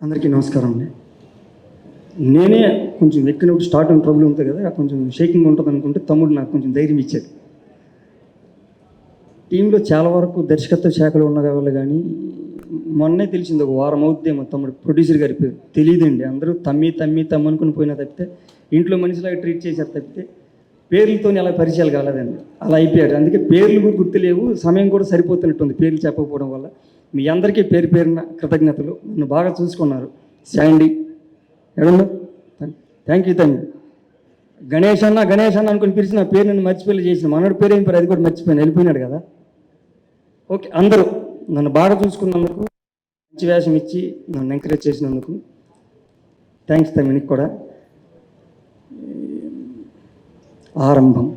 అందరికీ నమస్కారం అండి. నేనే కొంచెం ఎక్కినప్పుడు స్టార్టింగ్ ట్రబుల్ ఉంటుంది కదా, కొంచెం షేకింగ్ ఉంటుంది అనుకుంటే తమ్ముడు నాకు కొంచెం ధైర్యం ఇచ్చాడు. టీంలో చాలా వరకు దర్శకత్వ శాఖలో ఉన్న వాళ్ళు కానీ మొన్నే తెలిసింది, ఒక వారం అవుద్దేమో తమ్ముడు ప్రొడ్యూసర్ గారి పేరు తెలియదండి. అందరూ తమ్మి అనుకుని పోయినా తప్పితే ఇంట్లో మనిషిలాగా ట్రీట్ చేశారు తప్పితే పేర్లతో అలా పరిచయాలు కాలేదండి. అలా అయిపోయారు. అందుకే పేర్లు కూడా గుర్తులేవు, సమయం కూడా సరిపోతున్నట్టుంది పేర్లు చెప్పకపోవడం వల్ల. మీ అందరికీ పేరు పేరున కృతజ్ఞతలు. నన్ను బాగా చూసుకున్నారు. శాండీ ఎడన్నా థ్యాంక్ యూ తమ్మి. గణేష్ అన్న అనుకుని పిలిచి నా పేరు నన్ను మర్చిపోయి చేసిన మనోడి పేరు ఏం పేరు అది కూడా మర్చిపోయాను, వెళ్ళిపోయినాడు కదా. ఓకే, అందరూ నన్ను బాగా చూసుకున్నందుకు, మంచి వేషం ఇచ్చి నన్ను ఎంకరేజ్ చేసినందుకు థ్యాంక్స్ తమ్మినికి కూడా. ఆరంభం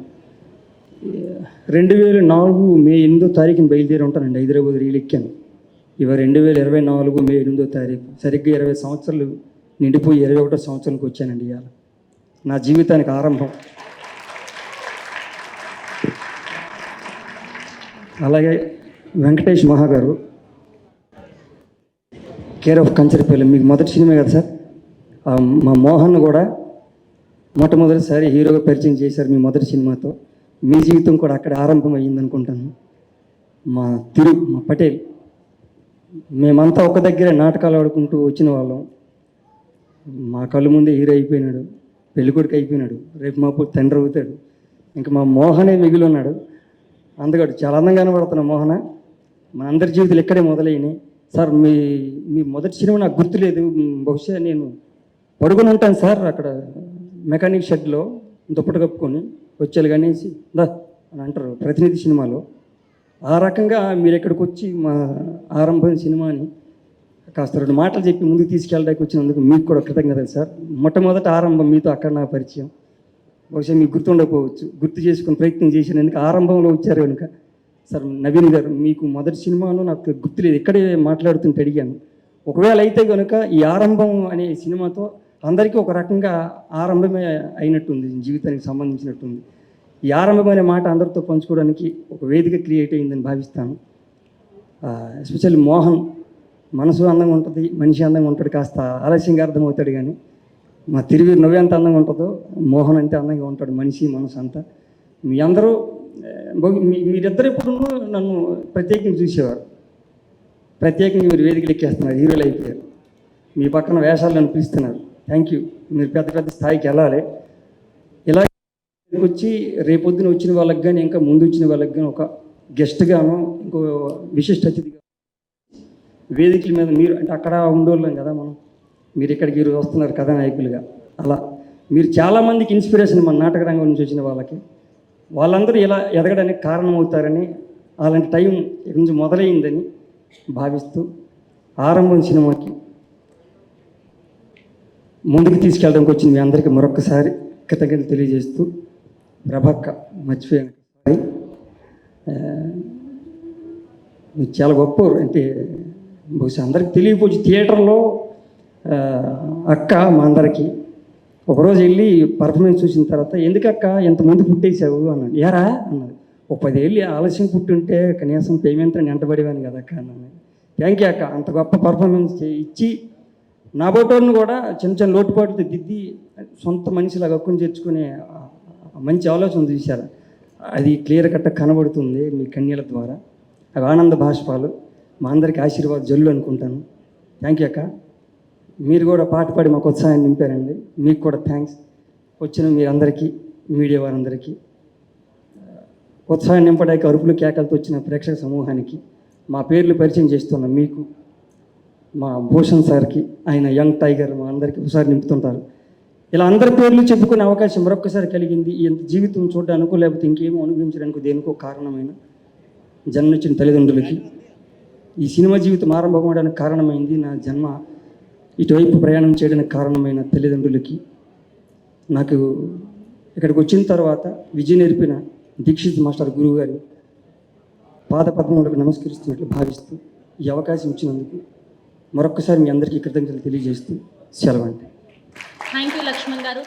2004 మే 8వ బయలుదేరి ఉంటానండి. హైదరాబాద్ రీలెక్కాను. ఇవాళ 2024 మే 8వ సరిగ్గా 20 సంవత్సరాలు నిండిపోయి 21వ సంవత్సరానికి వచ్చానండి. ఇవాళ నా జీవితానికి ఆరంభం. అలాగే వెంకటేష్ మహాగారు, కేర్ ఆఫ్ కంచరపల్లి, మీకు మొదటి సినిమా కదా సార్. మా మోహన్ కూడా మొట్టమొదటిసారి హీరోగా పరిచయం చేశారు మీ మొదటి సినిమాతో. మీ జీవితం కూడా అక్కడ ఆరంభం అయ్యింది అనుకుంటాను. మా పటేల్, మేమంతా ఒక దగ్గరే నాటకాలు ఆడుకుంటూ వచ్చిన వాళ్ళం. మా కళ్ళు ముందే హీరో అయిపోయినాడు, పెళ్ళికొడుకు అయిపోయినాడు, రేపు మాపు తండ్రి అవుతాడు. ఇంకా మా మోహనే మిగిలి ఉన్నాడు. అందుకని చాలా అందంగా కనబడుతున్నా మోహన. మన అందరి జీవితాలు ఇక్కడే మొదలైనవి సార్. మీ మొదటి సినిమా నాకు గుర్తులేదు, బహుశా నేను పడుకుని ఉంటాను సార్ అక్కడ మెకానిక్ షెడ్లో దుప్పటి కప్పుకొని వచ్చేది గణేసి దా అని అంటారు ప్రతినిధి సినిమాలో. ఆ రకంగా మీరు ఇక్కడికి వచ్చి మా ఆరంభం సినిమాని కాస్త 2 మాటలు చెప్పి ముందుకు తీసుకెళ్ళడానికి వచ్చినందుకు మీకు కూడా కృతజ్ఞతలు సార్. మొట్టమొదటి ఆరంభం మీతో అక్కడ నా పరిచయం. బహుశా మీకు గుర్తుండకపోవచ్చు, గుర్తు చేసుకుని ప్రయత్నం చేసినందుకు ఆరంభంలో వచ్చారు కనుక. సార్ నవీన్ గారు, మీకు మొదటి సినిమాను నాకు గుర్తులేదు, ఇక్కడే మాట్లాడుతుంటే అడిగాను. ఒకవేళ అయితే కనుక ఈ ఆరంభం అనే సినిమాతో అందరికీ ఒక రకంగా ఆరంభమే అయినట్టుంది, జీవితానికి సంబంధించినట్టుంది. ఈ ఆరంభమైన మాట అందరితో పంచుకోవడానికి ఒక వేదిక క్రియేట్ అయిందని భావిస్తాను. ఎస్పెషల్లీ మోహన్ మనసు అందంగా ఉంటుంది, మనిషి అందంగా ఉంటాడు, కాస్త ఆలస్యంగా అర్థమవుతాడు. కానీ మా తిరువీరు నవ్వే అంత అందంగా ఉంటుందో మోహన్ అంతే అందంగా ఉంటాడు, మనిషి మనసు అంతా. మీ అందరూ మీరిద్దరు ఎప్పుడు నన్ను ప్రత్యేకంగా చూసేవారు. ప్రత్యేకంగా మీరు వేదికలు ఎక్కేస్తున్నారు, హీరోలు అయిపోయారు. మీ పక్కన వేషాలు నన్ను పిలుస్తున్నారు. Thank you. మీరు పెద్ద స్థాయికి వెళ్ళాలి. ఇలా వచ్చి రేపొద్దున వచ్చిన వాళ్ళకి కానీ ఇంకా ముందు వచ్చిన వాళ్ళకి కానీ ఒక గెస్ట్గాను, ఇంకో విశిష్ట అతిథిగా వేదికల మీద మీరు అంటే అక్కడ ఉండేవాళ్ళం కదా మనం, మీరు ఇక్కడికి ఈరోజు వస్తున్నారు కథానాయకులుగా. అలా మీరు చాలామందికి ఇన్స్పిరేషన్ మన నాటక రంగం నుంచి వచ్చిన వాళ్ళకి. వాళ్ళందరూ ఇలా ఎదగడానికి కారణం అవుతారని, అలాంటి టైం ఇక్కడి నుంచి మొదలైందని భావిస్తూ ఆరంభం సినిమాకి ముందుకు తీసుకెళ్ళడానికి వచ్చిన మీ అందరికీ మరొకసారి కృతజ్ఞతలు తెలియజేస్తూ, ప్రభక్క మర్చిపోయాను, మీరు చాలా గొప్పవారు. అంటే బహుశా అందరికి తెలియకపోవచ్చు, థియేటర్లో అక్క మా అందరికీ ఒకరోజు వెళ్ళి పర్ఫార్మెన్స్ చూసిన తర్వాత, ఎందుకక్క ఎంతమంది పుట్టేసావు అన్నాడు. ఏరా అన్నది. ఒక 10 ఏళ్ళు ఆలస్యం పుట్టుంటే కనీసం పేమెంట్ వెంటబడేవాని కదా అక్క అన్నాను. థ్యాంక్ యూ అక్క, అంత గొప్ప పర్ఫార్మెన్స్ ఇచ్చి నా బోటోని కూడా చిన్న లోటుపాట్లు దిద్ది సొంత మనిషిలాగా హక్కును చేర్చుకునే మంచి ఆలోచన చూశారు. అది క్లియర్ కట్ట కనబడుతుంది మీ కన్యల ద్వారా. అవి ఆనంద భాష్పాలు, మా అందరికీ ఆశీర్వాద జల్లు అనుకుంటాను. థ్యాంక్ యూ అక్క. మీరు కూడా పాట పాడి మాకు ఉత్సాహాన్ని నింపారండి, మీకు కూడా థ్యాంక్స్. వచ్చిన మీరందరికీ, మీడియా వారందరికీ, ఉత్సాహాన్ని నింపడానికి అరుపులు కేకలతో వచ్చిన ప్రేక్షక సమూహానికి, మా పేర్లు పరిచయం చేస్తున్న మీకు, మా భూషణ్ సార్కి, ఆయన యంగ్ టైగర్, మా అందరికీ ఒకసారి నింపుతుంటారు. ఇలా అందరి పేర్లు చెప్పుకునే అవకాశం మరొకసారి కలిగింది. ఎంత జీవితం చూడడానికో లేకపోతే ఇంకేమో అనుభవించడానికి దేనికో కారణమైన జన్మనిచ్చిన తల్లిదండ్రులకి, ఈ సినిమా జీవితం ఆరంభం అవడానికి కారణమైంది, నా జన్మ ఇటువైపు ప్రయాణం చేయడానికి కారణమైన తల్లిదండ్రులకి, నాకు ఇక్కడికి వచ్చిన తర్వాత విజయ నేర్పిన దీక్షిత్ మాస్టర్ గురువు గారి పాదపద్మములకు నమస్కరిస్తున్నట్లు భావిస్తూ ఈ అవకాశం ఇచ్చినందుకు మరొక్కసారి మీ అందరికీ కృతజ్ఞతలు తెలియజేస్తూ సెలవండి. థ్యాంక్ యూ లక్ష్మణ్ గారు.